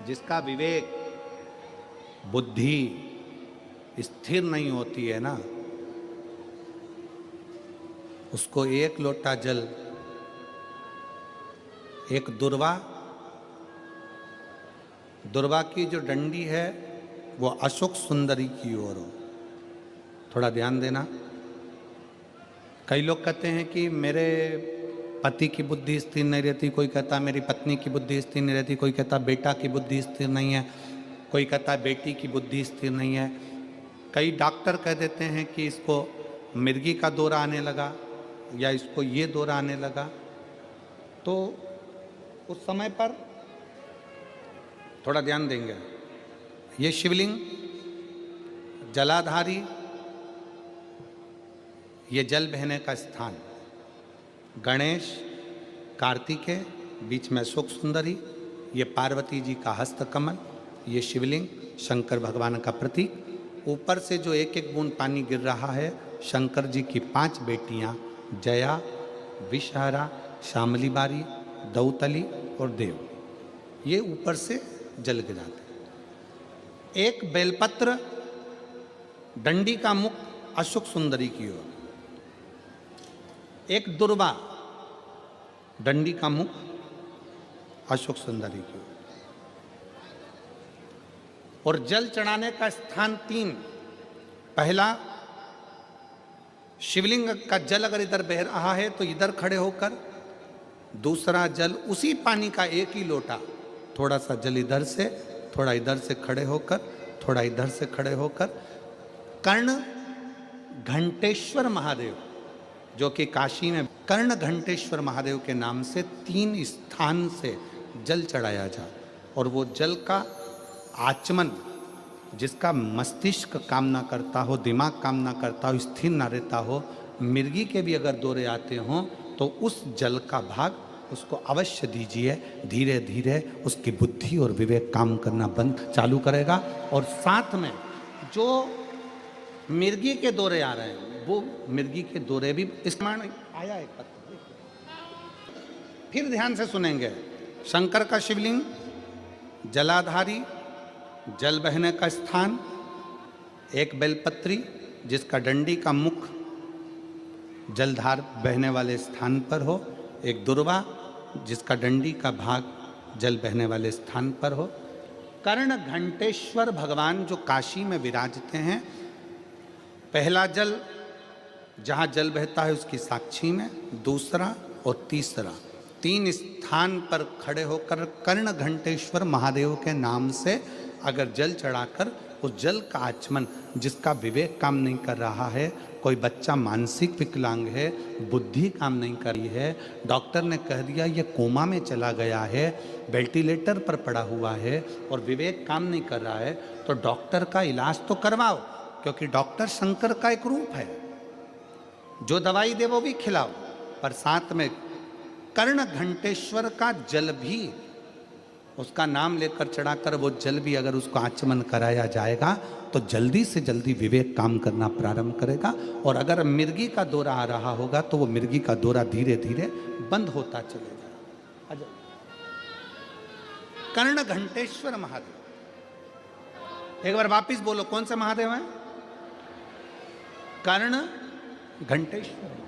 जिसका विवेक बुद्धि स्थिर नहीं होती है ना, उसको एक लोटा जल, एक दुर्वा की जो डंडी है वो अशोक सुंदरी की ओर हो। थोड़ा ध्यान देना। कई लोग कहते हैं कि मेरे पति की बुद्धि स्थिर नहीं रहती, कोई कहता मेरी पत्नी की बुद्धि स्थिर नहीं रहती, कोई कहता बेटा की बुद्धि स्थिर नहीं है, कोई कहता बेटी की बुद्धि स्थिर नहीं है। कई डॉक्टर कह देते हैं कि इसको मिर्गी का दौरा आने लगा या इसको ये दौरा आने लगा। तो उस समय पर थोड़ा ध्यान देंगे। ये शिवलिंग जलाधारी, ये जल बहने का स्थान, गणेश कार्तिकेय, बीच में अशोक सुंदरी, ये पार्वती जी का हस्त कमल, ये शिवलिंग शंकर भगवान का प्रतीक। ऊपर से जो एक एक बूंद पानी गिर रहा है, शंकर जी की 5 बेटियां जया, विषहरा, शामली बारी, दौतली और देव, ये ऊपर से जल गिराते। एक बेलपत्र डंडी का मुख अशोक सुंदरी की ओर, एक दुर्वा डंडी का मुख अशोक सुंदरी की ओर, और जल चढ़ाने का स्थान 3। पहला, शिवलिंग का जल अगर इधर बह रहा है तो इधर खड़े होकर, दूसरा जल उसी पानी का एक ही लोटा, थोड़ा सा जल इधर से, थोड़ा इधर से खड़े होकर, थोड़ा इधर से खड़े होकर, कर्ण घंटेश्वर महादेव जो कि काशी में कर्ण घंटेश्वर महादेव के नाम से 3 स्थान से जल चढ़ाया जाए। और वो जल का आचमन, जिसका मस्तिष्क कामना करता हो, दिमाग कामना करता हो, स्थिर ना रहता हो, मिर्गी के भी अगर दौरे आते हों तो उस जल का भाग उसको अवश्य दीजिए। धीरे धीरे उसकी बुद्धि और विवेक काम करना चालू करेगा। और साथ में जो मिर्गी के दौरे आ रहे हैं, वो मिर्गी के दौरे भी इसमें आया है। फिर ध्यान से सुनेंगे। शंकर का शिवलिंग जलाधारी, जल बहने का स्थान, एक बेलपत्री जिसका डंडी का मुख जलधार बहने वाले स्थान पर हो, एक दुर्वा जिसका डंडी का भाग जल बहने वाले स्थान पर हो, कर्ण घंटेश्वर भगवान जो काशी में विराजते हैं। पहला जल जहाँ जल बहता है उसकी साक्षी में, दूसरा और तीसरा 3 स्थान पर खड़े होकर कर्ण घंटेश्वर महादेव के नाम से अगर जल चढ़ाकर उस जल का आचमन, जिसका विवेक काम नहीं कर रहा है, कोई बच्चा मानसिक विकलांग है, बुद्धि काम नहीं कर रही है, डॉक्टर ने कह दिया ये कोमा में चला गया है, वेंटिलेटर पर पड़ा हुआ है और विवेक काम नहीं कर रहा है, तो डॉक्टर का इलाज तो करवाओ, क्योंकि डॉक्टर शंकर का एक रूप है। जो दवाई दे वो भी खिलाओ, पर साथ में कर्ण घंटेश्वर का जल भी, उसका नाम लेकर चढ़ाकर वो जल भी अगर उसको आचमन कराया जाएगा तो जल्दी से जल्दी विवेक काम करना प्रारंभ करेगा। और अगर मिर्गी का दौरा आ रहा होगा तो वो मिर्गी का दौरा धीरे धीरे बंद होता चलेगा। कर्ण घंटेश्वर महादेव, एक बार वापिस बोलो, कौन से महादेव हैं? कर्ण घंटेश्वर।